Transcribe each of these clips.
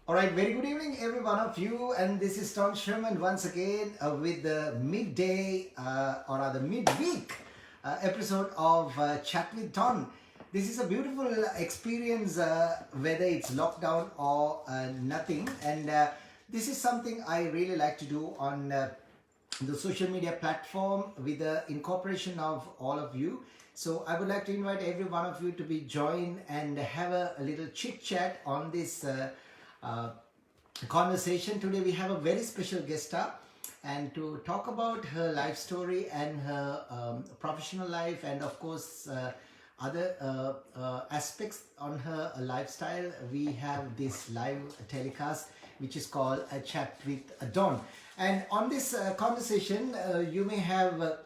All right, very good evening, every one of you. And this is Tom Sherman once again with the midday or rather midweek episode of Chat with Tom. This is a beautiful experience, whether it's lockdown or nothing. And this is something I really like to do on the social media platform with the incorporation of all of you. So I would like to invite every one of you to be joined and have a little chit chat on this uh, conversation. Today we have a very special guest star, and to talk about her life story and her professional life, and of course other aspects on her lifestyle, we have this live telecast which is called a chat with Dawn. And on this conversation, you may have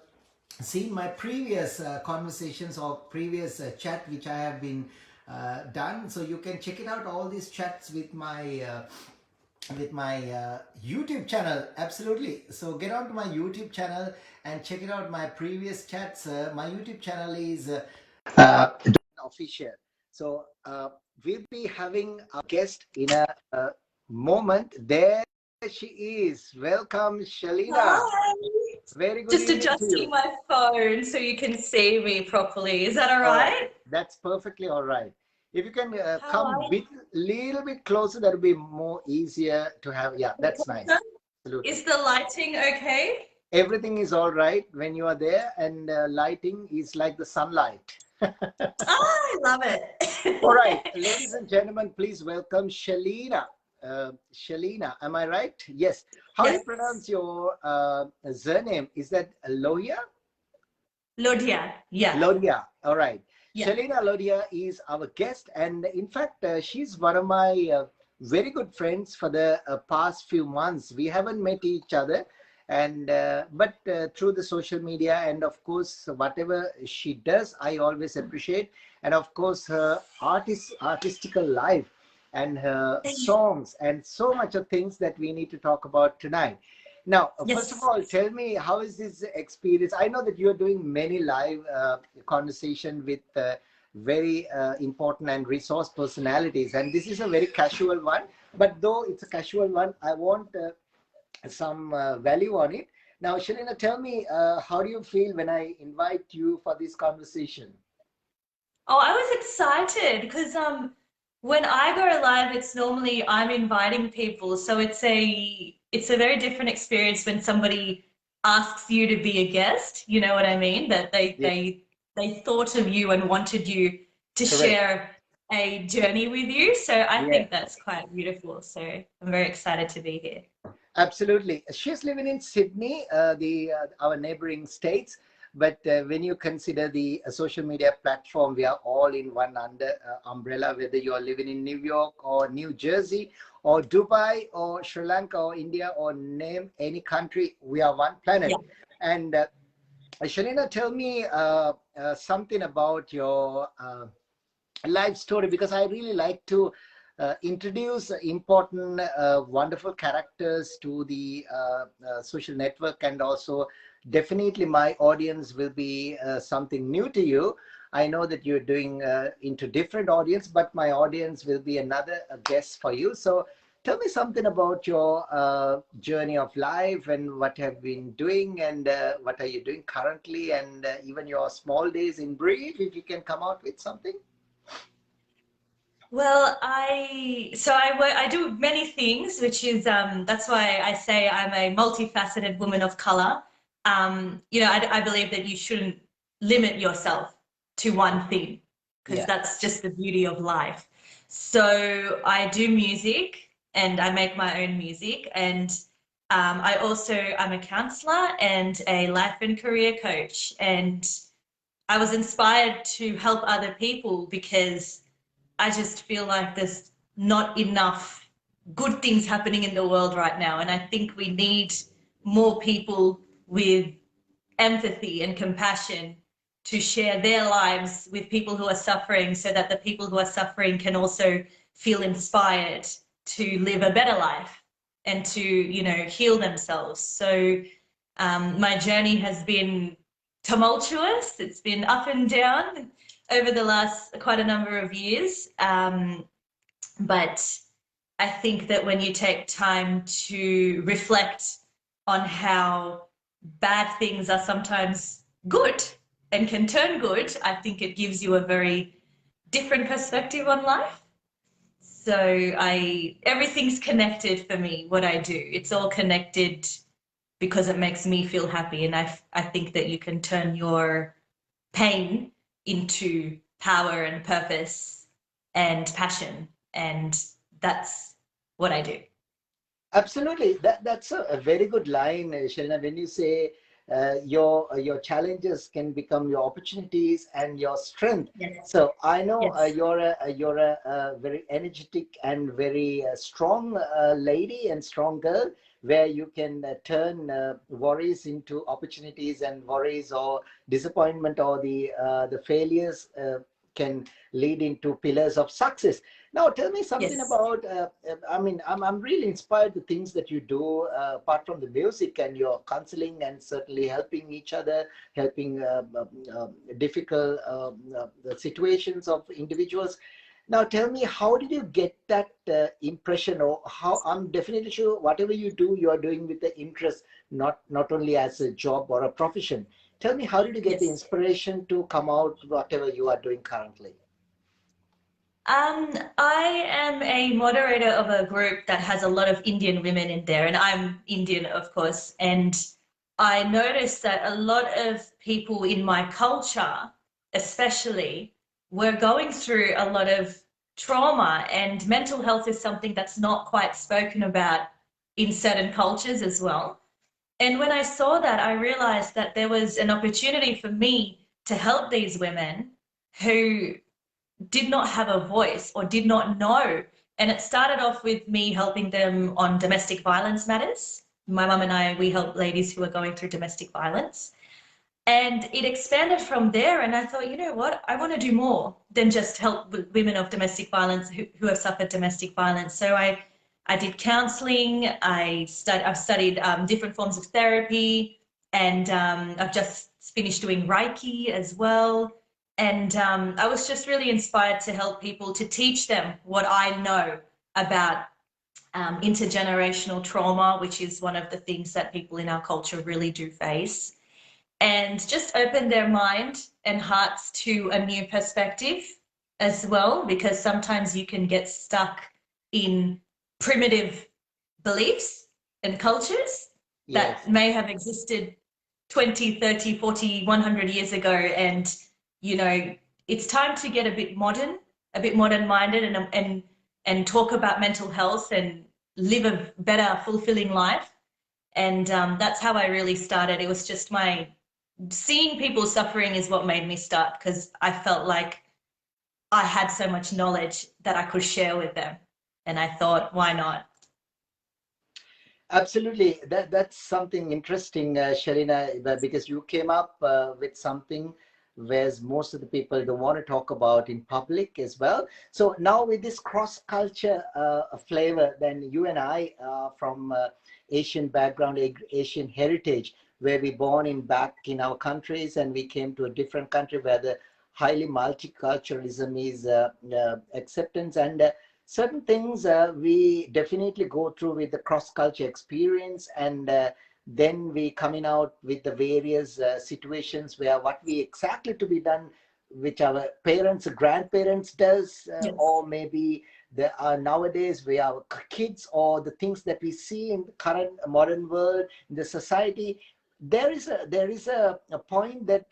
seen my previous conversations or previous chat which I have been done. So you can check it out, all these chats with my YouTube channel. Absolutely. So get on to my YouTube channel and check it out. My previous chats. My YouTube channel is official. So we'll be having a guest in a moment. There she is. Welcome, Shalina. Hi. Very good Just evening to adjusting you. my phone so you can see me properly. Is that all All right, right? that's perfectly all right. If you can How come are bit little bit closer, that'll be more easier to have. Yeah, that's you? nice. Absolutely. Is the lighting okay? Everything is all right when you are there, and lighting is like the sunlight. Oh, I love All right, it. ladies and gentlemen, please welcome Shalina. Shalina, am I right? Yes. How do you Yes. pronounce your surname? Is that Lohia? Lodhia. Yeah. Lodhia. All right. Yeah. Shalina Lodhia is our guest, and in fact, she's one of my very good friends for the past few months. We haven't met each other, and but through the social media, and of course, whatever she does, I always appreciate, and of course, her artistical life and her songs, and so much of things that we need to talk about tonight. Now, first of Yes. all, tell me, how is this experience? I know that you're doing many live conversation with very important and resource personalities, and this is a very casual one. But though it's a casual one, I want some value on it. Now, Shalina, tell me, how do you feel when I invite you for this conversation? Oh, I was excited because when I go live, it's normally I'm inviting people, so it's a very different experience when somebody asks you to be a guest. You know what I mean? That they Yeah, they they thought of you and wanted you to correct. share a journey with you. So I Yeah. think that's quite beautiful. So I'm very excited to be here. Absolutely. She's living in Sydney, the our neighboring states. But when you consider the social media platform, we are all in one under umbrella, whether you are living in New York or New Jersey or Dubai or Sri Lanka or India, or name any country, we are one Yeah. planet. And Shalina, tell me something about your life story, because I really like to introduce important, wonderful characters to the social network, and also definitely my audience will be something new to you. I know that you're doing into different audience, but my audience will be another guest for you. So tell me something about your journey of life, and what have been doing, and what are you doing currently, and even your small days in brief, if you can come out with something. Well, I do many things, which is that's why I say I'm a multifaceted woman of color. I believe that you shouldn't limit yourself to one thing because Yeah. that's just the beauty of life. So I do music and I make my own music, and I'm a counselor and a life and career coach, and I was inspired to help other people because I just feel like there's not enough good things happening in the world right now. And I think we need more people with empathy and compassion to share their lives with people who are suffering, so that the people who are suffering can also feel inspired to live a better life and to, heal themselves. So my journey has been tumultuous. It's been up and down over the last quite a number of years. But I think that when you take time to reflect on how bad things are sometimes good and can turn good, I think it gives you a very different perspective on life. So everything's connected for me, what I do. It's all connected because it makes me feel happy. And I think that you can turn your pain into power and purpose and passion. And that's what I do. Absolutely. That's a very good line, Shalina, when you say your challenges can become your opportunities and your strength. Yes. So I know Yes. you're a very energetic and very strong lady and strong girl, where you can turn worries into opportunities, and worries or disappointment or the failures can lead into pillars of success. Now, tell me something Yes. about. I mean, I'm really inspired the things that you do apart from the music and your counseling and certainly helping each other, helping difficult situations of individuals. Now, tell me, how did you get that impression, or how? I'm definitely sure whatever you do, you are doing with the interest, not only as a job or a profession. Tell me, how did you get the Yes. inspiration to come out whatever you are doing currently? I am a moderator of a group that has a lot of Indian women in there, and I'm Indian, of course. And I noticed that a lot of people in my culture, especially, were going through a lot of trauma, and mental health is something that's not quite spoken about in certain cultures as well. And when I saw that, I realized that there was an opportunity for me to help these women who did not have a voice or did not know. And it started off with me helping them on domestic violence matters. My mum and I, we help ladies who are going through domestic violence. And it expanded from there. And I thought, you know what? I want to do more than just help women of domestic violence who have suffered domestic violence. So I did counseling. I've studied different forms of therapy, and I've just finished doing Reiki as well. And I was just really inspired to help people, to teach them what I know about intergenerational trauma, which is one of the things that people in our culture really do face, and just open their mind and hearts to a new perspective as well, because sometimes you can get stuck in primitive beliefs and cultures Yes. that may have existed 20, 30, 40, 100 years ago. And, you know, it's time to get a bit modern minded, and talk about mental health and live a better, fulfilling life. And that's how I really started. It was just my seeing people suffering is what made me start, because I felt like I had so much knowledge that I could share with them. And I thought, why not? Absolutely. That's something interesting, Sharina, because you came up with something where most of the people don't want to talk about in public as well. So now with this cross-culture flavor, then you and I from Asian background, Asian heritage, where we born in back in our countries, and we came to a different country where the highly multiculturalism is acceptance, and certain things we definitely go through with the cross-culture experience, and then we coming out with the various situations where what we exactly to be done, which our parents grandparents does, Yes. or maybe the nowadays we our kids, or the things that we see in the current modern world in the society. There is a point that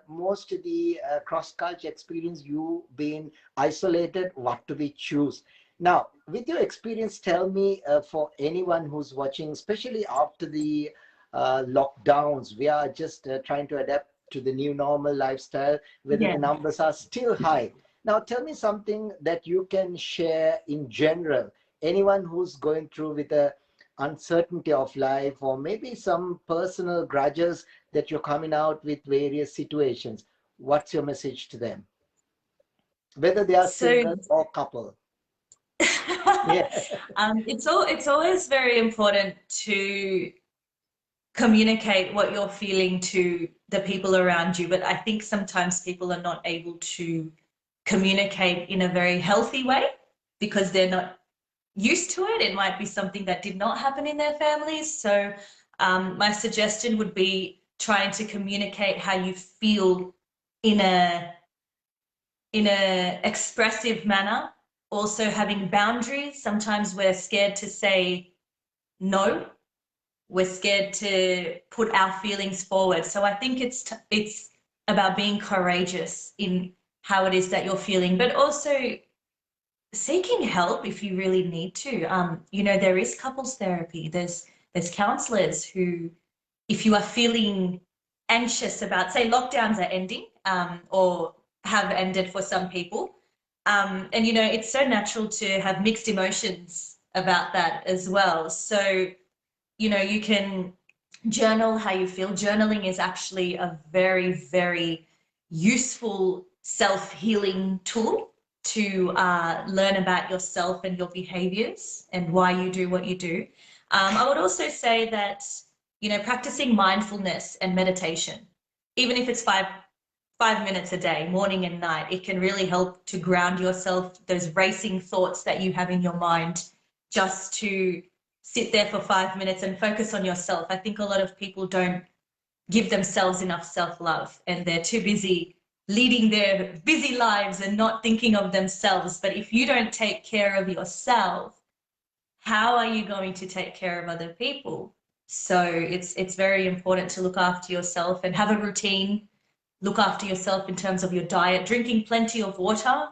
most of the cross-culture experience, you being isolated, what do we choose now? With your experience, tell me, for anyone who's watching, especially after the lockdowns, we are just trying to adapt to the new normal lifestyle, whether Yeah. the numbers are still high. Now, tell me something that you can share in general. Anyone who's going through with a uncertainty of life, or maybe some personal grudges that you're coming out with various situations, what's your message to them? Whether they are So single or couple. Yeah. it's always very important to communicate what you're feeling to the people around you. But I think sometimes people are not able to communicate in a very healthy way because they're not used to it. It might be something that did not happen in their families. So my suggestion would be trying to communicate how you feel in a expressive manner. Also having boundaries. Sometimes we're scared to say no. We're scared to put our feelings forward. So I think it's about being courageous in how it is that you're feeling, but also seeking help if you really need to. You know, there is couples therapy. There's counselors who, if you are feeling anxious about, say, lockdowns are ending, or have ended for some people, and you know, it's so natural to have mixed emotions about that as well. So, you know, you can journal how you feel. Journaling is actually a very, very useful self-healing tool to learn about yourself and your behaviors and why you do what you do. I would also say that, you know, practicing mindfulness and meditation, even if it's five minutes a day, morning and night, it can really help to ground yourself, those racing thoughts that you have in your mind, just to sit there for 5 minutes and focus on yourself. I think a lot of people don't give themselves enough self-love, and they're too busy leading their busy lives and not thinking of themselves. But if you don't take care of yourself, how are you going to take care of other people? So it's very important to look after yourself and have a routine. Look after yourself in terms of your diet, drinking plenty of water.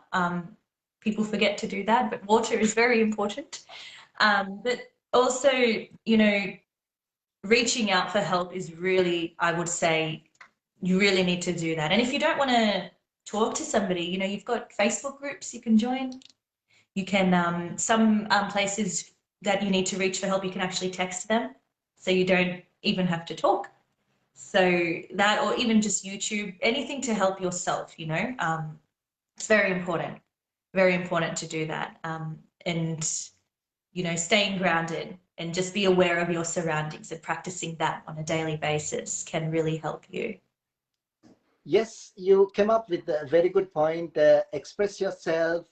People forget to do that, but water is very important. But also, you know, reaching out for help is really, I would say, you really need to do that. And if you don't want to talk to somebody, you know, you've got Facebook groups you can join. You can, some places that you need to reach for help, you can actually text them, so you don't even have to talk. So that, or even just YouTube, anything to help yourself, you know, it's very important to do that. And, you know, staying grounded and just be aware of your surroundings and practicing that on a daily basis can really help you. Yes, you came up with a very good point. Express yourself,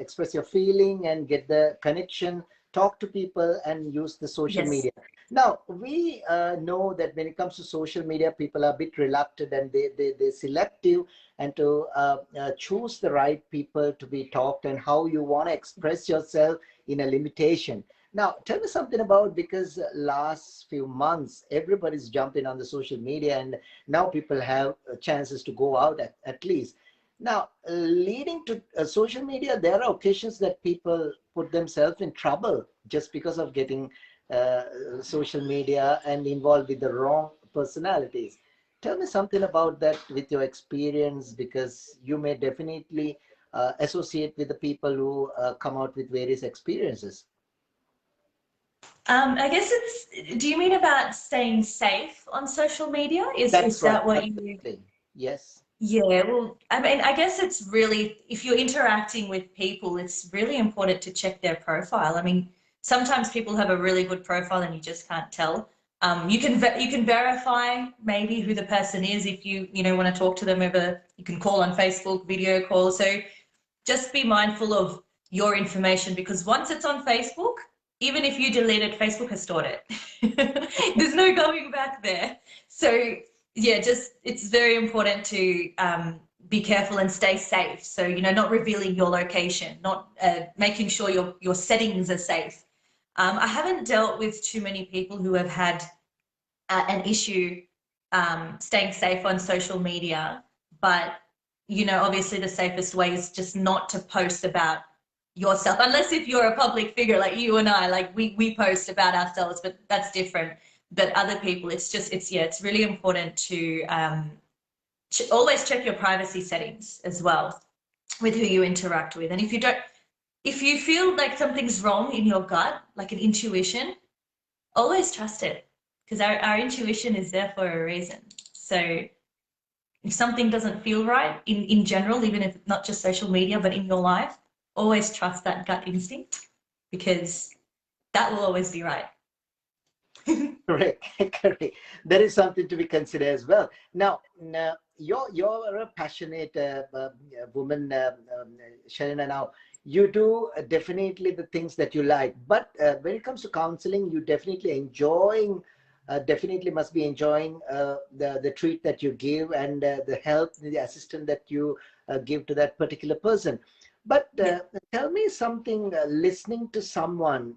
express your feeling, and get the connection. Talk to people and use the social Yes. media. Now, we know that when it comes to social media, people are a bit reluctant, and they're selective, and to choose the right people to be talked and how you want to express yourself in a limitation. Now, tell me something about, because last few months, everybody's jumping on the social media, and now people have chances to go out at least. Now, leading to social media, there are occasions that people put themselves in trouble just because of getting social media and involved with the wrong personalities. Tell me something about that with your experience, because you may definitely associate with the people who come out with various experiences. I guess it's, do you mean about staying safe on social media? Is That's right. that what you? Absolutely. Yes. Yeah, well, I mean, I guess it's really, if you're interacting with people, it's really important to check their profile. I mean, sometimes people have a really good profile and you just can't tell. You can verify maybe who the person is if you know want to talk to them over. You can call on Facebook, video call. So just be mindful of your information, because once it's on Facebook, even if you delete it, Facebook has stored it. There's no going back there. So yeah, just it's very important to be careful and stay safe. So, you know, not revealing your location, not making sure your settings are safe. I haven't dealt with too many people who have had an issue staying safe on social media, but you know, obviously the safest way is just not to post about yourself, unless if you're a public figure like you and I, like we post about ourselves, but that's different. But other people, it's really important to always check your privacy settings as well with who you interact with. And if you feel like something's wrong in your gut, like an intuition, always trust it, because our intuition is there for a reason. So if something doesn't feel right in general, even if not just social media, but in your life, always trust that gut instinct, because that will always be right. Correct, correct. There is something to be considered as well. Now, you're a passionate woman, Shalina. Now, you do definitely the things that you like. But when it comes to counseling, you definitely enjoying, definitely must be enjoying the treat that you give, and the help, the assistance that you give to that particular person. But Yeah. tell me something, listening to someone,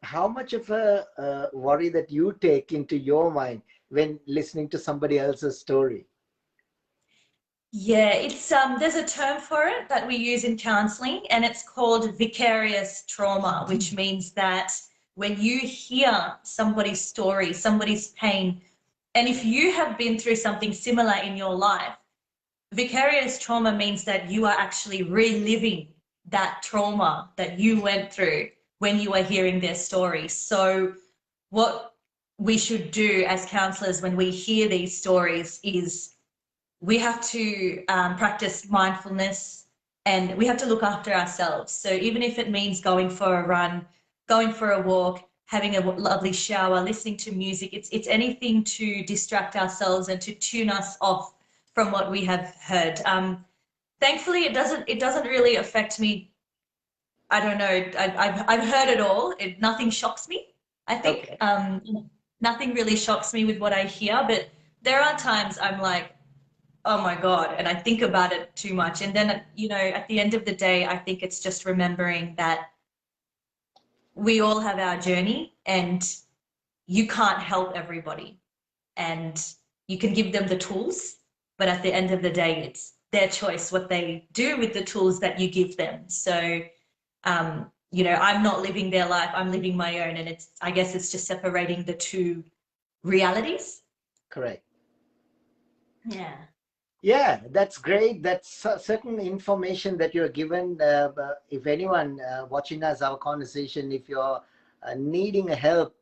how much of a worry that you take into your mind when listening to somebody else's story? Yeah, it's there's a term for it that we use in counseling, and it's called vicarious trauma, which means that when you hear somebody's story, somebody's pain, and if you have been through something similar in your life, vicarious trauma means that you are actually reliving that trauma that you went through when you are hearing their story. So what we should do as counselors when we hear these stories is we have to practice mindfulness, and we have to look after ourselves. So even if it means going for a run, going for a walk, having a lovely shower, listening to music, it's anything to distract ourselves and to tune us off from what we have heard. Thankfully, it doesn't really affect me. I don't know. I've heard it all. Nothing shocks me. I think Okay. nothing really shocks me with what I hear, but there are times I'm like, oh my God, and I think about it too much. And then, at the end of the day, I think it's just remembering that we all have our journey, and you can't help everybody. And you can give them the tools, but at the end of the day, it's their choice what they do with the tools that you give them. So, I'm not living their life, I'm living my own. And I guess it's just separating the two realities. Correct. Yeah. Yeah, that's great. That's certain information that you're given. If anyone watching us, our conversation, if you're needing help,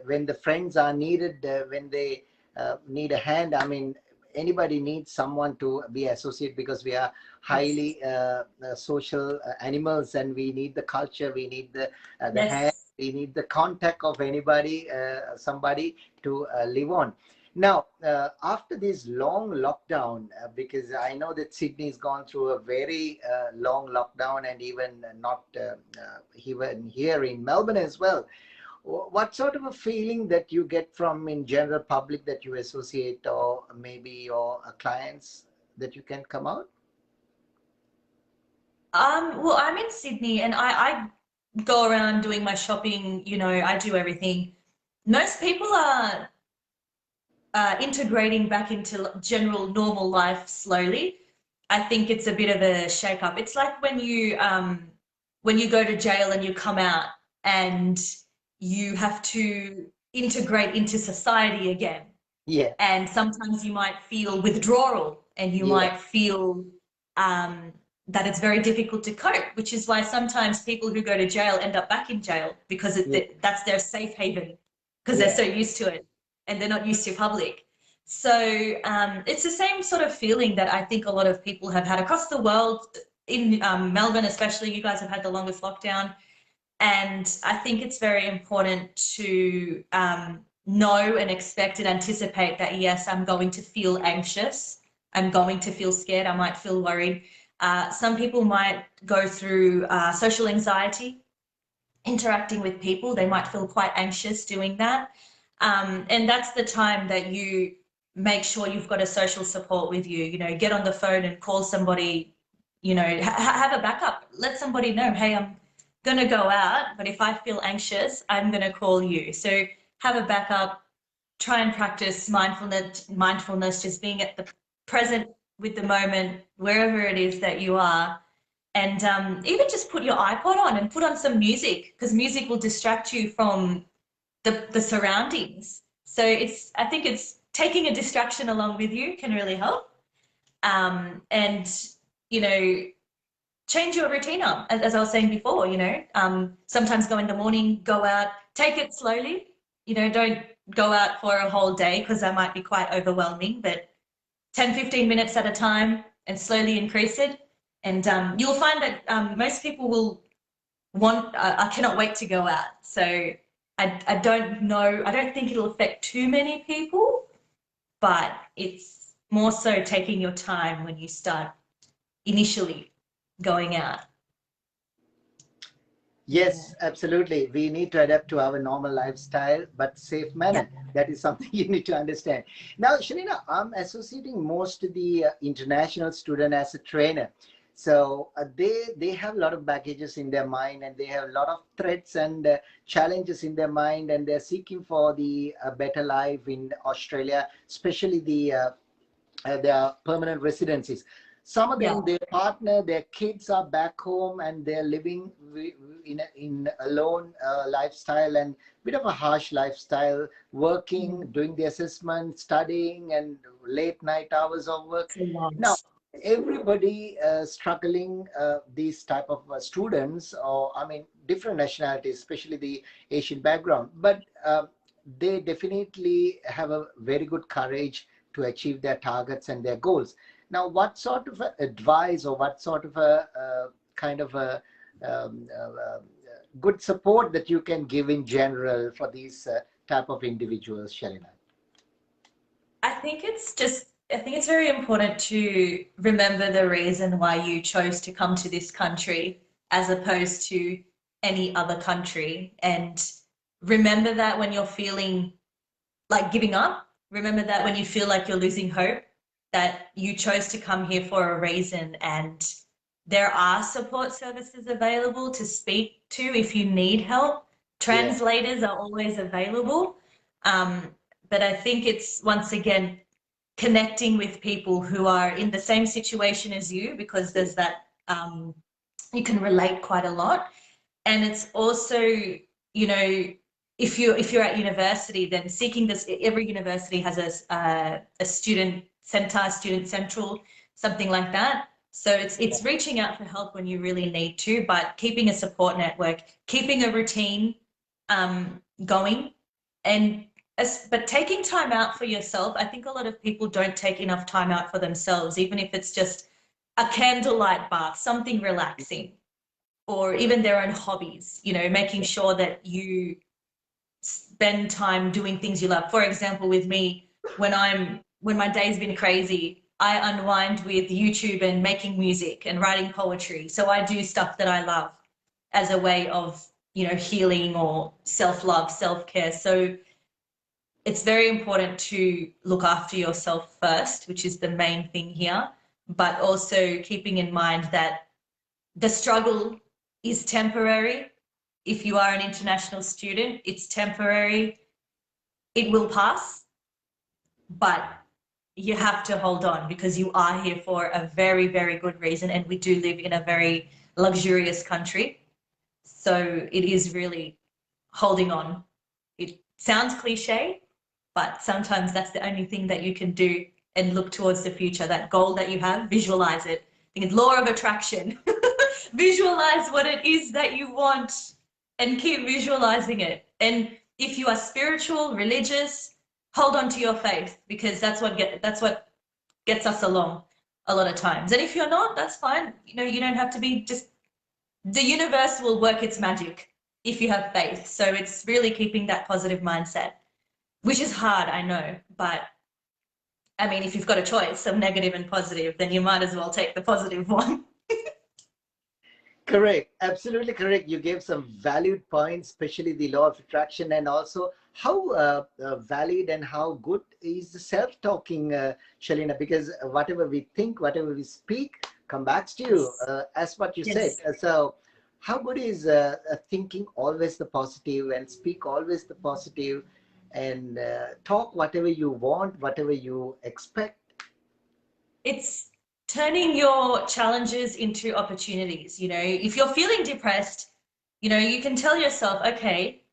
when the friends are needed, when they need a hand, I mean, anybody needs someone to be associated, because we are Yes. highly social animals, and we need the culture, we need the hand, Yes. we need the contact of anybody, somebody to live on. Now, after this long lockdown, because I know that Sydney's gone through a very long lockdown, and even not even here in Melbourne as well. What sort of a feeling that you get from in general public that you associate, or maybe your clients, that you can come out? Well, I'm in Sydney, and I go around doing my shopping, I do everything. Most people are integrating back into general normal life slowly. I think it's a bit of a shake up. It's like when you go to jail and you come out and you have to integrate into society again. Yeah, And sometimes you might feel withdrawal, and you yeah, might feel um, that it's very difficult to cope, which is why sometimes people who go to jail end up back in jail, because yeah, that's their safe haven, because they're yeah, so used to it and they're not used to public. So it's the same sort of feeling that I think a lot of people have had across the world. In Melbourne, especially, you guys have had the longest lockdown. And I think it's very important to know and expect and anticipate that, yes, I'm going to feel anxious. I'm going to feel scared. I might feel worried. Some people might go through social anxiety, interacting with people. They might feel quite anxious doing that. And that's the time that you make sure you've got a social support with you. Get on the phone and call somebody, have a backup. Let somebody know, hey, I'm going to go out, but if I feel anxious, I'm going to call you. So have a backup, try and practice mindfulness, just being at the present with the moment, wherever it is that you are. And even just put your iPod on and put on some music, because music will distract you from the surroundings. So I think it's taking a distraction along with you can really help. And, you know, change your routine up, as I was saying before, sometimes go in the morning, go out, take it slowly, don't go out for a whole day, because that might be quite overwhelming, but 10, 15 minutes at a time, and slowly increase it. And you'll find that most people will I cannot wait to go out. So I don't know, I don't think it'll affect too many people, but it's more so taking your time when you start initially going out. Yes, absolutely. We need to adapt to our normal lifestyle, but safe Yeah. manner. That is something you need to understand. Now, Shalina, I'm associating most of the international student as a trainer. So they have a lot of baggages in their mind, and they have a lot of threats and challenges in their mind, and they're seeking for the better life in Australia, especially their permanent residencies. Some of them, Yeah. their partner, their kids are back home, and they're living in a lone lifestyle and bit of a harsh lifestyle, working, Mm. doing the assessment, studying, and late night hours of work. It's a lot. Now, everybody struggling, these type of students, or I mean, different nationalities, especially the Asian background, but they definitely have a very good courage to achieve their targets and their goals. Now, what sort of advice, or what sort of a kind of a good support that you can give in general for these type of individuals, Shalina? I think it's very important to remember the reason why you chose to come to this country as opposed to any other country. And remember that when you're feeling like giving up, remember that when you feel like you're losing hope, that you chose to come here for a reason. And there are support services available to speak to if you need help. Yeah, Translators are always available. Um, but I think it's once again connecting with people who are in the same situation as you, because there's that you can relate quite a lot. And it's also, you know, if you're at university, then seeking this. Every university has a student center, student central, something like that. So it's reaching out for help when you really need to, but keeping a support network, keeping a routine going, and but taking time out for yourself. I think a lot of people don't take enough time out for themselves, even if it's just a candlelight bath, something relaxing, or even their own hobbies, you know, making sure that you spend time doing things you love. For example, with me, when my day's been crazy, I unwind with YouTube and making music and writing poetry. So I do stuff that I love as a way of, you know, healing or self-love, self-care. So it's very important to look after yourself first, which is the main thing here, but also keeping in mind that the struggle is temporary. If you are an international student, it's temporary. It will pass, but you have to hold on because you are here for a very, very good reason. And we do live in a very luxurious country. So it is really holding on. It sounds cliche, but sometimes that's the only thing that you can do and look towards the future. That goal that you have, visualize it. I think it's law of attraction. Visualize what it is that you want and keep visualizing it. And if you are spiritual, religious, hold on to your faith, because that's what gets us along a lot of times. And if you're not, that's fine. You know, you don't have to be. Just the universe will work its magic if you have faith. So it's really keeping that positive mindset, which is hard, I know, but I mean, if you've got a choice of negative and positive, then you might as well take the positive one. correct. Absolutely correct. You gave some valued points, especially the law of attraction, and also how valid and how good is the self-talking, Shalina, because whatever we think, whatever we speak, come back to you, Yes. as what you said. Yes. So, how good is thinking always the positive and speak always the positive, and talk whatever you want, whatever you expect. It's turning your challenges into opportunities. You know, if you're feeling depressed, you know, you can tell yourself, okay,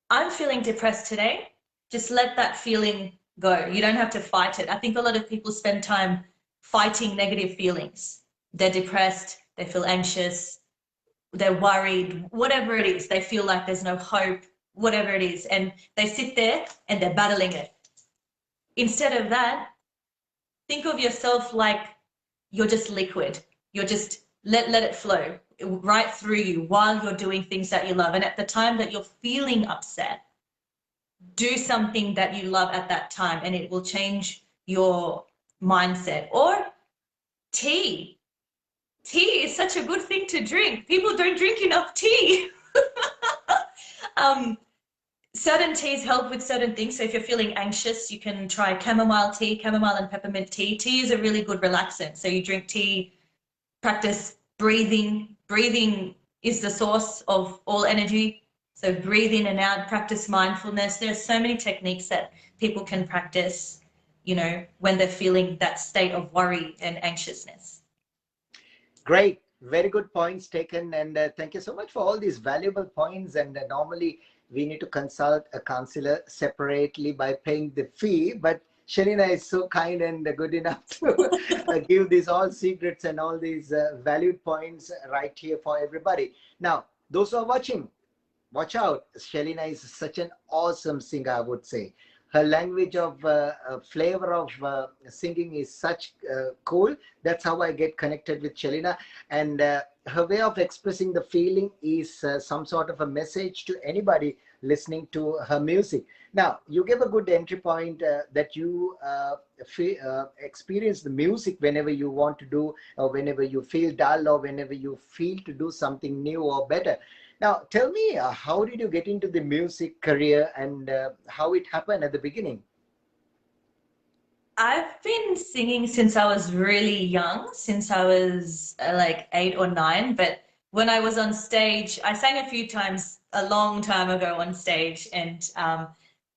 I'm feeling depressed today. Just let that feeling go. You don't have to fight it. I think a lot of people spend time fighting negative feelings. They're depressed, they feel anxious, they're worried, whatever it is. They feel like there's no hope, whatever it is. And they sit there and they're battling it. Instead of that, think of yourself like you're just liquid. You're just let it flow right through you while you're doing things that you love. And at the time that you're feeling upset, do something that you love at that time, and it will change your mindset. Or tea. tea is such a good thing to drink. People don't drink enough tea. um, certain teas help with certain things. So if you're feeling anxious, you can try chamomile tea, chamomile and peppermint tea. Tea is a really good relaxant. So you drink tea, practice breathing. Breathing is the source of all energy. So breathe in and out, practice mindfulness. There's so many techniques that people can practice, you know, when they're feeling that state of worry and anxiousness. Great. Very good points taken. And thank you so much for all these valuable points. And normally we need to consult a counselor separately by paying the fee. But Shalina is so kind and good enough to give these all secrets and all these valued points right here for everybody. Now, those who are watching, watch out. Shalina is such an awesome singer, I would say. Her language of flavor of singing is such cool. That's how I get connected with Shalina. And her way of expressing the feeling is some sort of a message to anybody listening to her music. Now, you give a good entry point that you experience the music whenever you want to do, or whenever you feel dull, or whenever you feel to do something new or better. Now, tell me, how did you get into the music career, and how it happened at the beginning? I've been singing since I was really young, since I was like 8 or 9. But when I was on stage, I sang a few times a long time ago on stage, and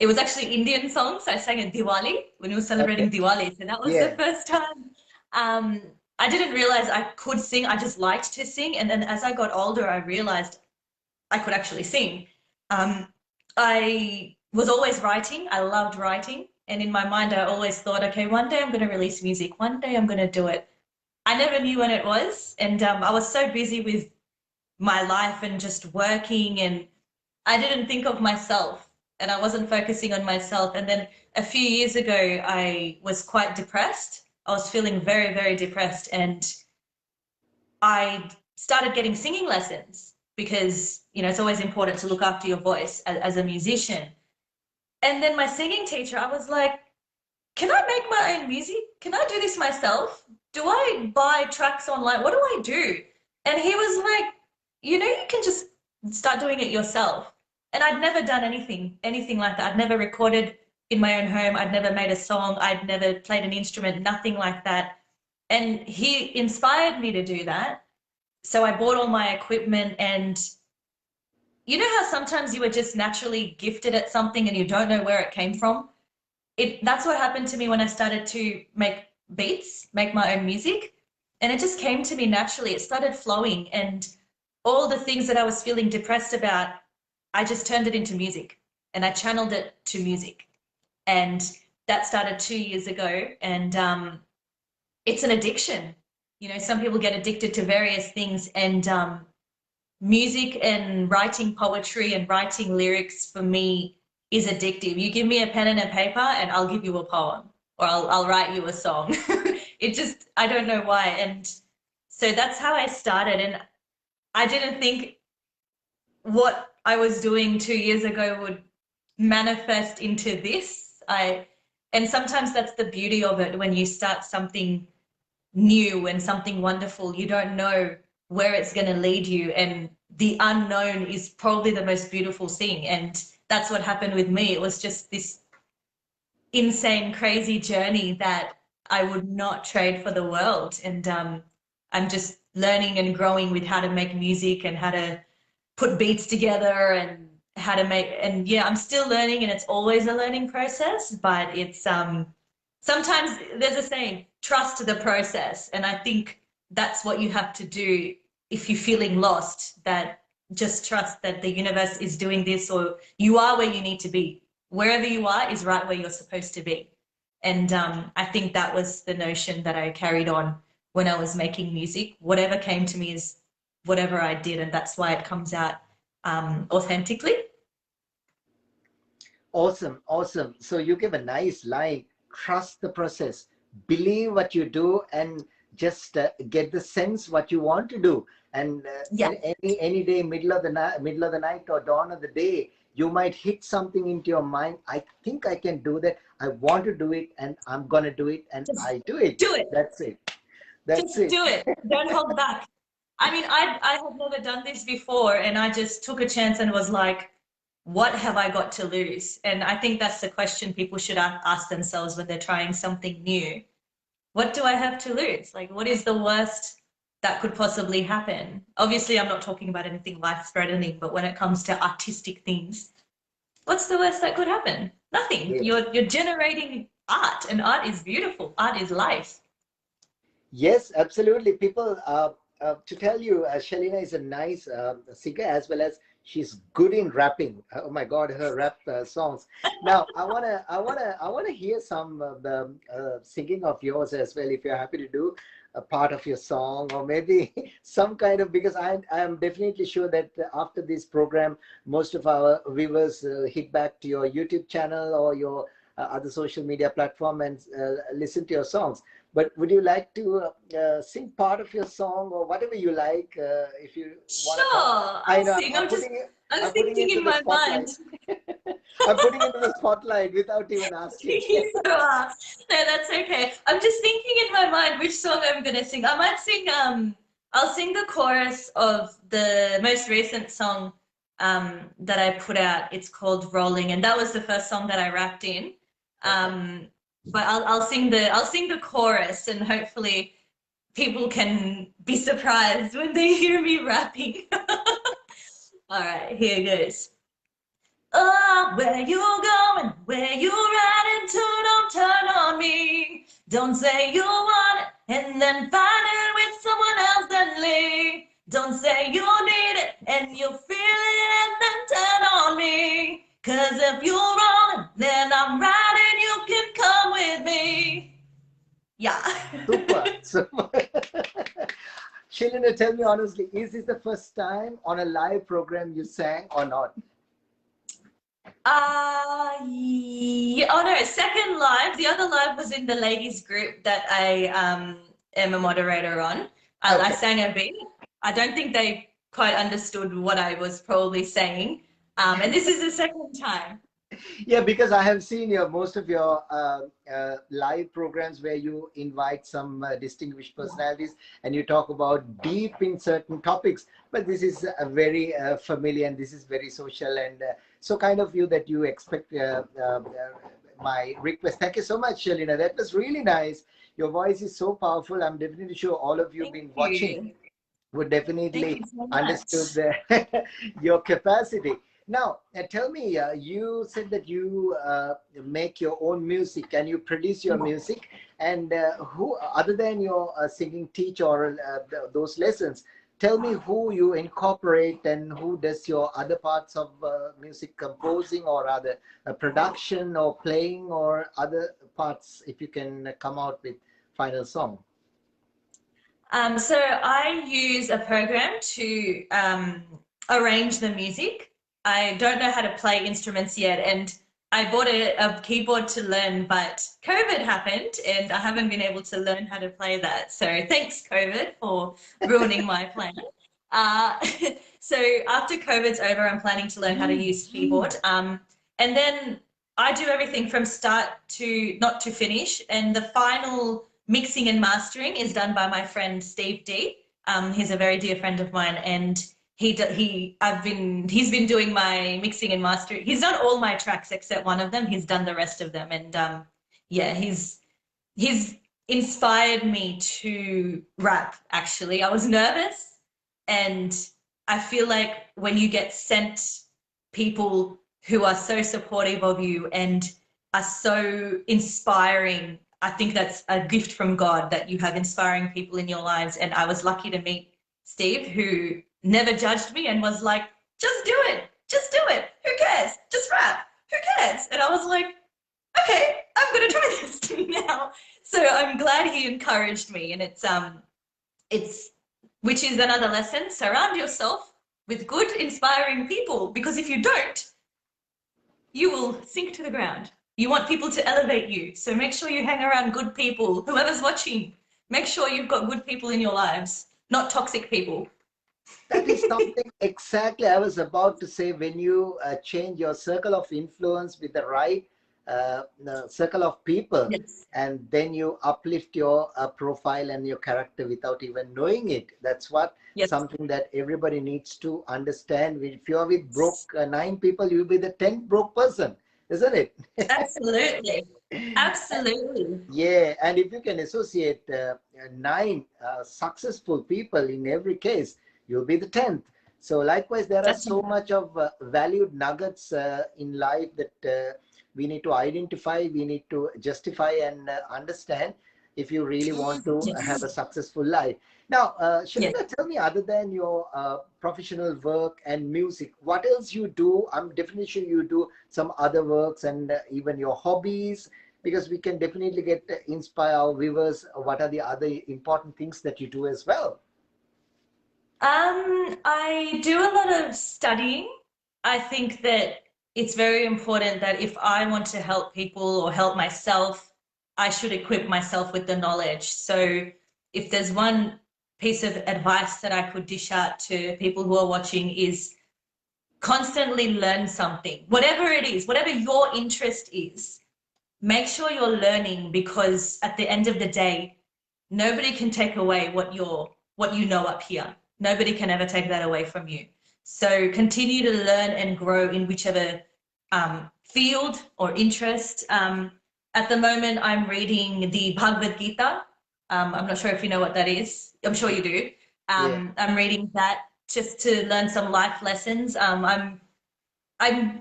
it was actually Indian songs. I sang at Diwali when we were Okay. celebrating Diwali, so that was the Yeah. first time. Um, I didn't realize I could sing. I just liked to sing, and then as I got older, I realized I could actually sing. Um, I was always writing. I loved writing. And in my mind, I always thought, okay, one day I'm going to release music. One day I'm going to do it. I never knew when it was. And I was so busy with my life and just working. And I didn't think of myself. And I wasn't focusing on myself. And then a few years ago, I was quite depressed. I was feeling very, very depressed. And I started getting singing lessons because, you know, it's always important to look after your voice as a musician. And then my singing teacher, I was like, can I make my own music? Can I do this myself? Do I buy tracks online? What do I do? And he was like, you know, you can just start doing it yourself. And I'd never done anything like that. I'd never recorded in my own home. I'd never made a song. I'd never played an instrument, nothing like that. And he inspired me to do that. So I bought all my equipment, and you know how sometimes you are just naturally gifted at something and you don't know where it came from? That's what happened to me when I started to make beats, make my own music. And it just came to me naturally. It started flowing, and all the things that I was feeling depressed about, I just turned it into music and I channeled it to music. And that started 2 years ago. And it's an addiction. You know, some people get addicted to various things, and music and writing poetry and writing lyrics for me is addictive. You give me a pen and a paper and I'll give you a poem, or I'll write you a song. It just, I don't know why. And so that's how I started. And I didn't think what I was doing 2 years ago would manifest into this. And sometimes that's the beauty of it. When you start something new and something wonderful, you don't know where it's going to lead you, and the unknown is probably the most beautiful thing. And that's what happened with me. It was just this insane, crazy journey that I would not trade for the world. And I'm just learning and growing with how to make music and how to put beats together and how to make, and yeah, I'm still learning, and it's always a learning process. But it's sometimes there's a saying, trust the process. And I think that's what you have to do if you're feeling lost, that just trust that the universe is doing this, or you are where you need to be. Wherever you are is right where you're supposed to be. And I think that was the notion that I carried on when I was making music. Whatever came to me is whatever I did, and that's why it comes out authentically. Awesome, awesome. So you give a nice line. Trust the process. Believe what you do, and just get the sense what you want to do. And Yeah. any day, middle of the night, or dawn of the day, you might hit something into your mind. I think I can do that. I want to do it, and I'm gonna do it, and Just I do it. do it. That's it. That's Just it. do it. Don't hold back. I mean, I have never done this before, and I just took a chance and was like, what have I got to lose? And I think that's the question people should ask themselves when they're trying something new. What do I have to lose? Like, what is the worst that could possibly happen? Obviously, I'm not talking about anything life-threatening, but when it comes to artistic things, what's the worst that could happen? Nothing. Yes. You're generating art, and art is beautiful. Art is life. Yes, absolutely. People, to tell you, Shalina is a nice singer as well as she's good in rapping. Oh my God, her rap songs. Now, I wanna hear some of the singing of yours as well. If you're happy to do a part of your song, or maybe some kind of, because I am definitely sure that after this program, most of our viewers hit back to your YouTube channel or your other social media platform and listen to your songs. But would you like to sing part of your song or whatever you like, if you want to come? Sure, I I'll know sing. I'm I'm putting thinking into in the my mind. spotlight. I'm putting into the spotlight without even asking. You are. No, that's okay. I'm just thinking in my mind which song I'm gonna sing. I might sing I'll sing the chorus of the most recent song that I put out. It's called Rolling, and that was the first song that I rapped in. Okay. But I'll sing the chorus, and hopefully people can be surprised when they hear me rapping. All right, here goes. Oh, where you going? Where you riding to? Don't turn on me. Don't say you want it and then find it with someone else and leave. Don't say you need it and you feel it and then turn on me. 'Cause if you're rolling, then I'm riding. You can come with me. Yeah. Super, super. Shalina, tell me honestly, is this the first time on a live program you sang or not? Yeah. Oh no, second live. The other live was in the ladies group that I am a moderator on. I Okay. sang a bit. I don't think they quite understood what I was probably saying. And this is the second time. Yeah, because I have seen your most of your live programs where you invite some distinguished personalities and you talk about deep in certain topics. But this is very familiar and this is very social and so kind of you that you expect my request. Thank you so much, Shalina. That was really nice. Your voice is so powerful. I'm definitely sure all of you have Thank been watching you. would Thank definitely you so understood much. your capacity. Now, tell me, you said that you make your own music and you produce your music. And who, other than your singing teacher or those lessons, tell me who you incorporate and who does your other parts of music composing or other production or playing or other parts, if you can come out with final song. So I use a program to arrange the music. I don't know how to play instruments yet, and I bought a keyboard to learn, but COVID happened, and I haven't been able to learn how to play that. So thanks, COVID, for ruining my plan. Uh, so after COVID's over, I'm planning to learn how to use keyboard. And then I do everything from start to not to finish, and the final mixing and mastering is done by my friend Steve D. He's a very dear friend of mine, and he's been doing my mixing and mastering. He's done all my tracks except one of them. He's done the rest of them, and yeah, he's inspired me to rap. Actually, I was nervous, and I feel like when you get sent people who are so supportive of you and are so inspiring, I think that's a gift from God that you have inspiring people in your lives. And I was lucky to meet Steve, who never judged me and was like, just do it. Just do it. Who cares? Just rap. Who cares? And I was like, okay, I'm going to try this now. So I'm glad he encouraged me. And it's, which is another lesson, surround yourself with good, inspiring people, because if you don't, you will sink to the ground. You want people to elevate you. So make sure you hang around good people. Whoever's watching, make sure you've got good people in your lives, not toxic people. That is something exactly I was about to say. When you change your circle of influence with the right circle of people, Yes. and then you uplift your profile and your character without even knowing it. That's what Yes. something that everybody needs to understand. If you're with broke 9 people, you'll be the 10th broke person, isn't it? Absolutely. Absolutely. Yeah, and if you can associate 9 successful people in every case, you'll be the 10th. So likewise, there are That's so much of valued nuggets in life that we need to identify, we need to justify and understand if you really want to have yes. a successful life. Now, Yes. Shalina, tell me, other than your professional work and music, what else you do? I'm definitely sure you do some other works and even your hobbies, because we can definitely get inspire our viewers. What are the other important things that you do as well? I do a lot of studying. I think that it's very important that if I want to help people or help myself, I should equip myself with the knowledge. So if there's one piece of advice that I could dish out to people who are watching is constantly learn something, whatever it is, whatever your interest is, make sure you're learning, because at the end of the day, nobody can take away what you know up here. Nobody can ever take that away from you. So continue to learn and grow in whichever field or interest. At the moment, I'm reading the Bhagavad Gita. I'm not sure if you know what that is. I'm sure you do. Yeah, I'm reading that just to learn some life lessons. I'm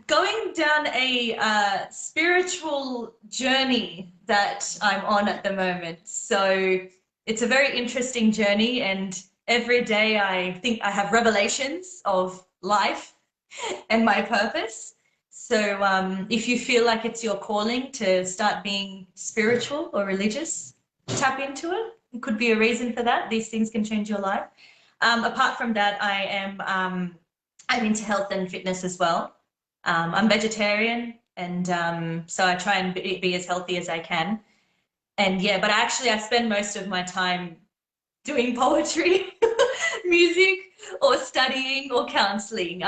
going down a spiritual journey that I'm on at the moment. So it's a very interesting journey, and every day I think I have revelations of life and my purpose. So if you feel like it's your calling to start being spiritual or religious, tap into it. It could be a reason for that. These things can change your life. Apart from that, I'm into health and fitness as well. I'm vegetarian, and so I try and be as healthy as I can. And yeah, but actually, I spend most of my time doing poetry, music, or studying or counseling.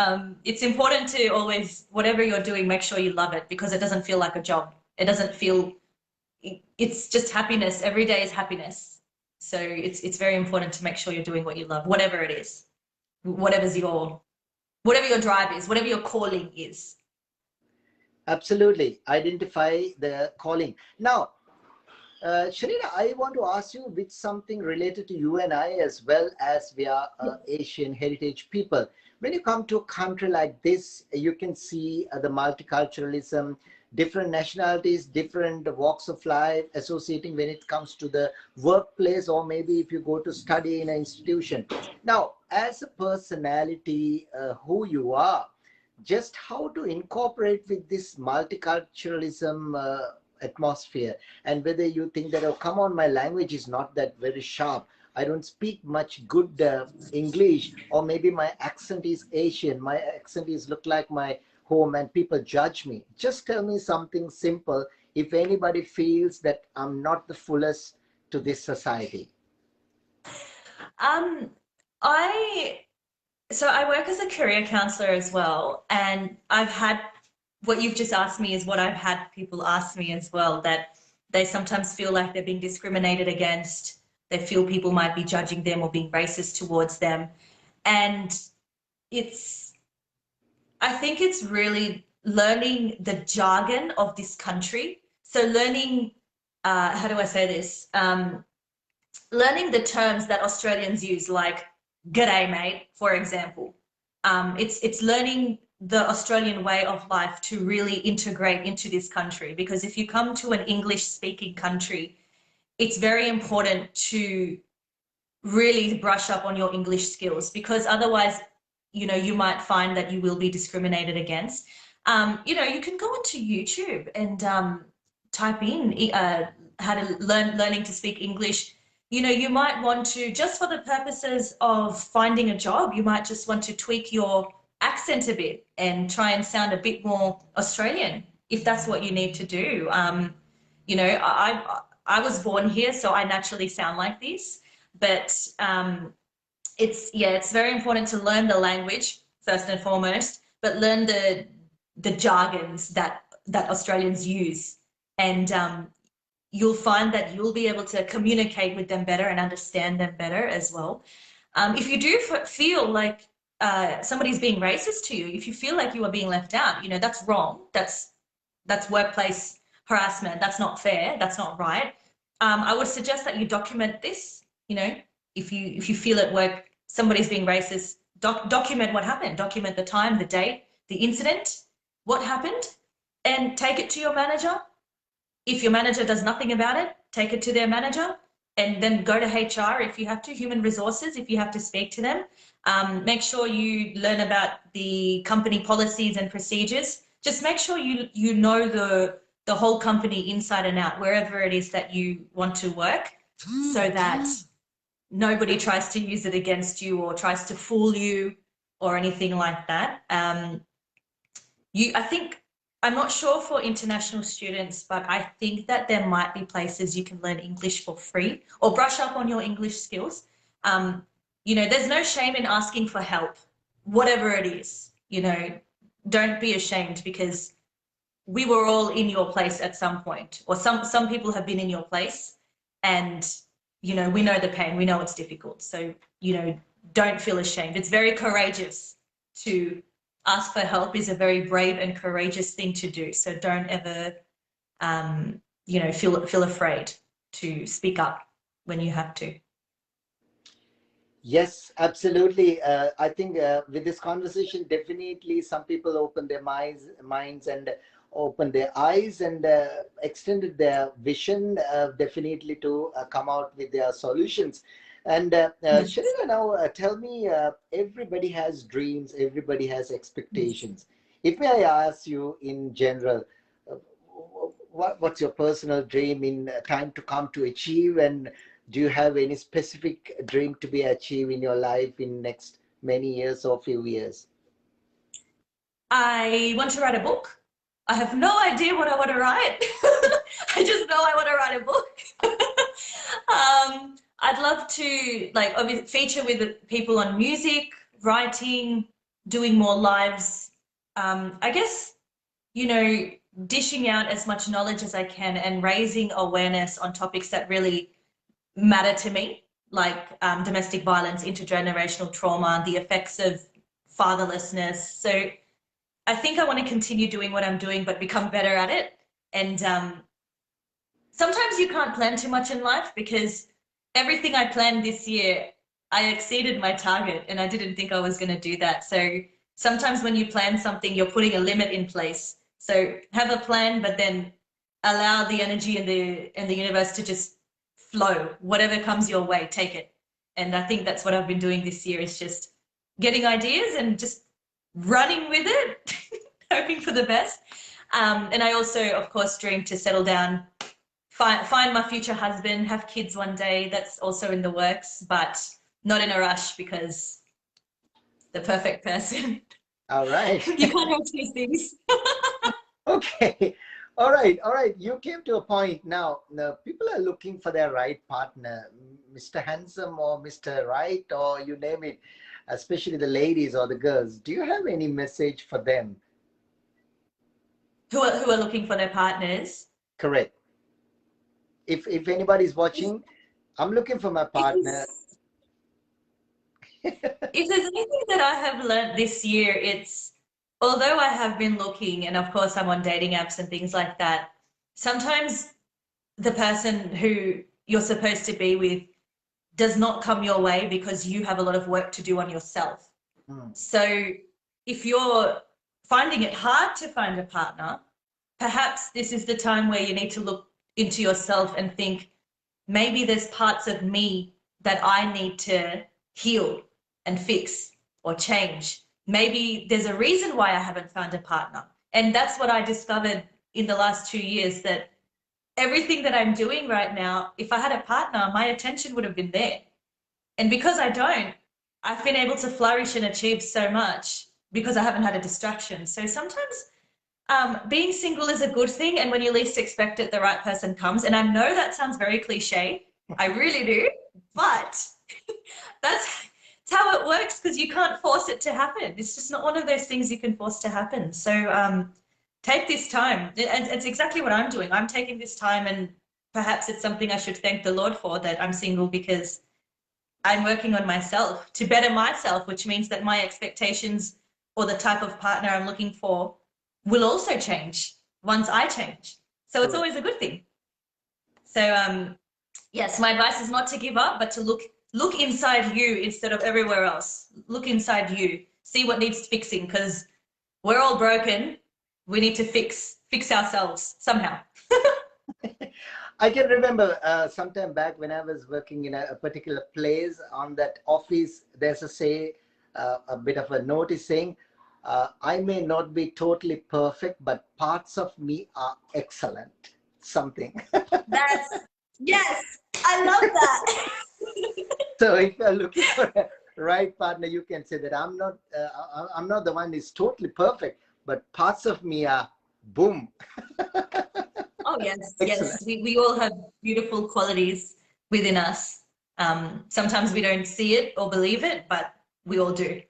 It's important to always, whatever you're doing, make sure you love it, because it doesn't feel like a job. It doesn't feel, it's just happiness. Every day is happiness. So it's very important to make sure you're doing what you love, whatever it is, whatever's your, whatever your drive is, whatever your calling is. absolutely. Identify the calling. Now, Sharina, I want to ask you with something related to you and I, as well as we are Asian heritage people. When you come to a country like this, you can see the multiculturalism, different nationalities, different walks of life associating when it comes to the workplace, or maybe if you go to study in an institution. Now, as a personality, who you are, just how to incorporate with this multiculturalism atmosphere, and whether you think that, oh, come on, my language is not that very sharp, I don't speak much good English, or maybe my accent is Asian, my accent is look like my home and people judge me. Just tell me something simple if anybody feels that I'm not the fullest to this society. Um, I So I work as a career counselor as well, and I've had what you've just asked me is what I've had people ask me as well, that they sometimes feel like they're being discriminated against. They feel people might be judging them or being racist towards them. And it's, I think it's really learning the jargon of this country. So learning, how do I say this? Learning the terms that Australians use, like "g'day, mate," for example. It's learning the Australian way of life to really integrate into this country. Because if you come to an English-speaking country, it's very important to really brush up on your English skills, because otherwise, you might find that you will be discriminated against. You can go onto YouTube and type in how to learning to speak English. You might want to, just for the purposes of finding a job, you might just want to tweak your accent a bit and try and sound a bit more Australian, if that's what you need to do. I was born here, so I naturally sound like this, but it's very important to learn the language first and foremost, but learn the jargons that that Australians use. And you'll find that you'll be able to communicate with them better and understand them better as well. If you do feel like somebody's being racist to you, if you feel like you are being left out, you know, that's wrong. That's workplace harassment. That's not fair. That's not right. I would suggest that you document this. You know, if you feel at work somebody's being racist, document what happened. Document the time, the date, the incident, what happened, and take it to your manager. If your manager does nothing about it, take it to their manager, and then go to HR if you have to, human resources if you have to speak to them. Make sure you learn about the company policies and procedures. Just make sure you know the whole company inside and out, wherever it is that you want to work, so that nobody tries to use it against you or tries to fool you or anything like that. I think, I'm not sure for international students, but I think that there might be places you can learn English for free or brush up on your English skills. You know, there's no shame in asking for help, whatever it is. You know, don't be ashamed, because we were all in your place at some point, or some people have been in your place, and, you know, we know the pain, we know it's difficult. So, you know, don't feel ashamed. It's very courageous to ask for help, is a very brave and courageous thing to do. So don't ever, you know, feel afraid to speak up when you have to. Yes, absolutely. I think with this conversation, definitely some people open their minds and open their eyes and extended their vision, definitely to come out with their solutions. And Yes. Shalina, now tell me, everybody has dreams, everybody has expectations. If may I ask you in general, uh, what's your personal dream in time to come to achieve, and do you have any specific dream to be achieved in your life in next many years or few years? I want to write a book. I have no idea what I want to write. I just know I want to write a book. I'd love to, like, obviously feature with people on music, writing, doing more lives. I guess, you know, dishing out as much knowledge as I can and raising awareness on topics that really matter to me, like domestic violence, intergenerational trauma, the effects of fatherlessness. So I think I want to continue doing what I'm doing, but become better at it. And sometimes you can't plan too much in life, because everything I planned this year, I exceeded my target, and I didn't think I was going to do that. So sometimes when you plan something, you're putting a limit in place. So have a plan, but then allow the energy and the universe to just flow. Whatever comes your way, take it. And I think that's what I've been doing this year, is just getting ideas and just running with it, hoping for the best. And I also, of course, dream to settle down, find my future husband, have kids one day. That's also in the works, but not in a rush, because the perfect person. All right. You can't have two things. Okay. All right. All right. You came to a point now. Now people are looking for their right partner, Mr. Handsome or Mr. Right, or you name it, especially the ladies or the girls. Do you have any message for them? Who are looking for their partners. Correct. If anybody's watching, I'm looking for my partner. If there's anything that I have learned this year, it's, although I have been looking, and of course I'm on dating apps and things like that, sometimes the person who you're supposed to be with does not come your way, because you have a lot of work to do on yourself. So if you're finding it hard to find a partner, perhaps this is the time where you need to look into yourself and think, maybe there's parts of me that I need to heal and fix or change. Maybe there's a reason why I haven't found a partner. And that's what I discovered in the last 2 years, that everything that I'm doing right now, if I had a partner, my attention would have been there. And because I don't, I've been able to flourish and achieve so much because I haven't had a distraction. So sometimes being single is a good thing, and when you least expect it, the right person comes. And I know that sounds very cliche, I really do, but that's how it works, because you can't force it to happen. It's just not one of those things you can force to happen. So take this time. And it's exactly what I'm doing. I'm taking this time, and perhaps it's something I should thank the Lord for, that I'm single, because I'm working on myself to better myself, which means that my expectations or the type of partner I'm looking for will also change once I change. So it's Correct. always a good thing. So yes, my advice is not to give up, but to look inside you instead of everywhere else. Look inside you, see what needs fixing, because we're all broken. We need to fix ourselves somehow. I can remember some time back when I was working in a particular place. On that office, there's a bit of a notice saying, I may not be totally perfect, but parts of me are excellent. Something. That's, yes, I love that. So if you're looking for a right partner, you can say that I'm not the one who's totally perfect, but parts of me are boom. Oh, yes, Excellent. yes. We all have beautiful qualities within us. Sometimes we don't see it or believe it, but we all do.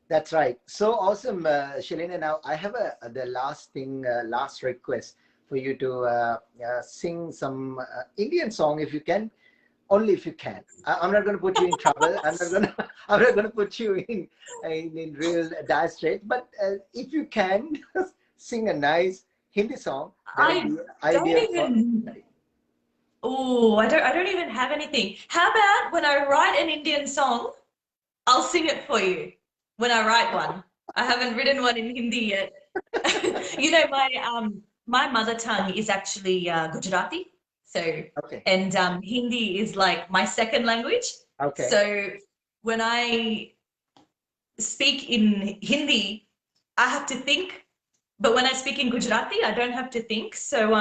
That's right. So awesome, Shalina. Now I have the last thing, last request for you to sing some Indian song if you can, only if you can. I'm not going to put you in trouble. I'm not going to put you in real dire straits. But if you can, sing a nice Hindi song, that'll I be don't ideal for. even, oh, I don't even have anything. How about when I write an Indian song, I'll sing it for you when I write one. I haven't written one in Hindi yet. You know, my mother tongue is actually Gujarati. So, Okay. and Hindi is like my second language. Okay. So when I speak in Hindi, I have to think, but when I speak in Gujarati, I don't have to think. So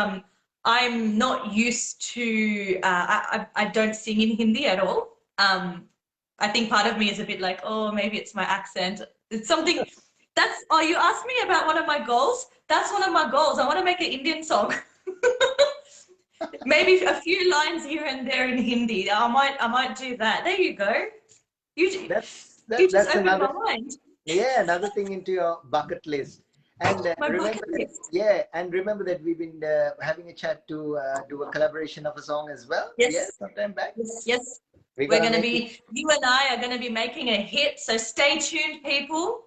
I'm not used to, I don't sing in Hindi at all. I think part of me is a bit like, oh, maybe it's my accent. It's something that's, oh, you asked me about one of my goals. That's one of my goals. I want to make an Indian song. Maybe a few lines here and there in Hindi. I might do that. There you go. You just That's opened another. my mind. Yeah, another thing into your bucket list. And My remember bucket that, list. yeah, and remember that we've been having a chat to do a collaboration of a song as well. Yeah, Yes, sometime back. yes, yes. We're We're gonna going to make it be, you and I are going to be making a hit. So stay tuned, people.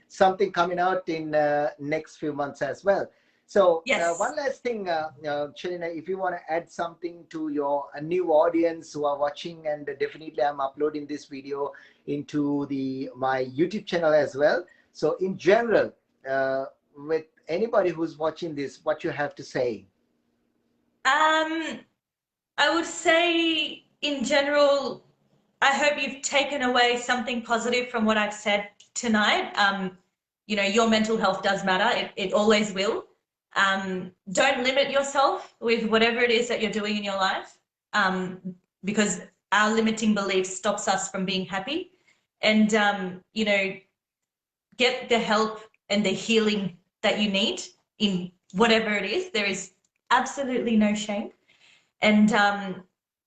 something coming out in next few months as well. So Yes. one last thing, Shalina, if you want to add something to your new audience who are watching, and definitely I'm uploading this video into my YouTube channel as well. So in general, with anybody who's watching this, what you have to say? Um, I would say in general, I hope you've taken away something positive from what I've said tonight. You know, your mental health does matter. It always will. Don't limit yourself with whatever it is that you're doing in your life, because our limiting beliefs stops us from being happy. And, you know, get the help and the healing that you need in whatever it is. There is absolutely no shame. And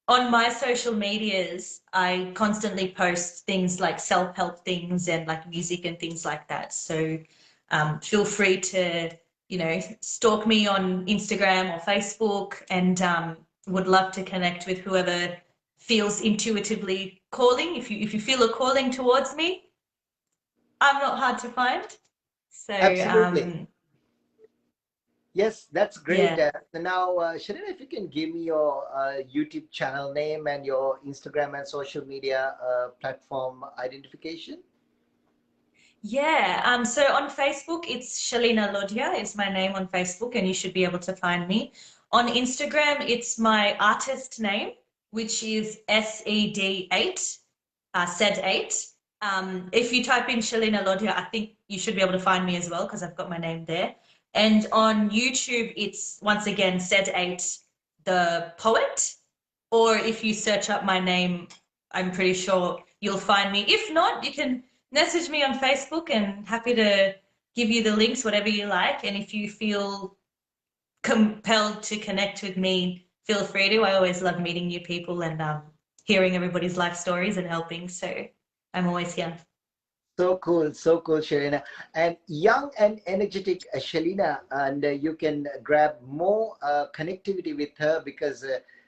on my social medias, I constantly post things like self-help things and like music and things like that. So feel free to, you know, stalk me on Instagram or Facebook, and would love to connect with whoever feels intuitively calling. If you feel a calling towards me, I'm not hard to find. So Absolutely. Yes, that's great. yeah. Now, Sharina, if you can give me your YouTube channel name and your Instagram and social media platform identification. Yeah, so on Facebook, it's Shalina Lodhia is my name on Facebook, and you should be able to find me. On Instagram, it's my artist name, which is SED8, SED8. If you type in Shalina Lodhia, I think you should be able to find me as well, because I've got my name there. And on YouTube, it's once again SED8, the poet. Or if you search up my name, I'm pretty sure you'll find me. If not, you can message me on Facebook, and happy to give you the links, whatever you like. And if you feel compelled to connect with me, feel free to. I always love meeting new people and hearing everybody's life stories and helping. So I'm always here. So cool, Shalina. And young and energetic Shalina, and you can grab more connectivity with her because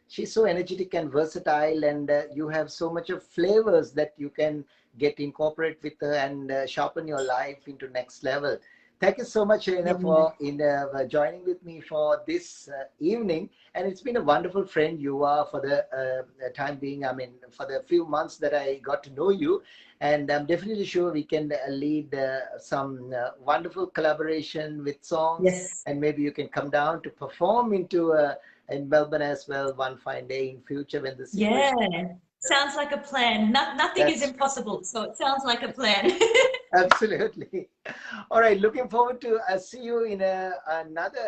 she's so energetic and versatile, and you have so much of flavors that you can get incorporate with her and sharpen your life into next level. Thank you so much, Yeah. Shalina, for joining with me for this evening. And it's been a wonderful friend you are for the time being. I mean, for the few months that I got to know you, and I'm definitely sure we can lead some wonderful collaboration with songs, Yes. and maybe you can come down to perform into in Melbourne as well one fine day in future when the Yeah. situation. Sounds like a plan. Nothing is That's impossible, so it sounds like a plan. absolutely. All right, looking forward to see you in another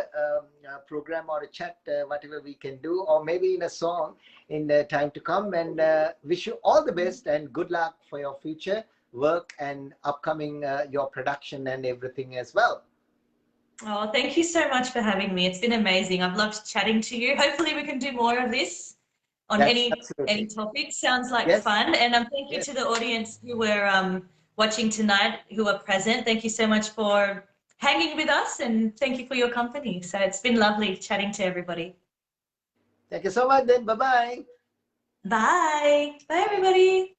program or a chat, whatever we can do, or maybe in a song in the time to come. And wish you all the best and good luck for your future work and upcoming your production and everything as well. Oh, thank you so much for having me. It's been amazing. I've loved chatting to you. Hopefully we can do more of this on That's any absolutely. topic. Sounds like Yes, fun. And thank you yes. to the audience who were watching tonight, who are present. Thank you so much for hanging with us, and thank you for your company. So it's been lovely chatting to everybody. Thank you so much then. Bye bye. Bye. Bye, everybody.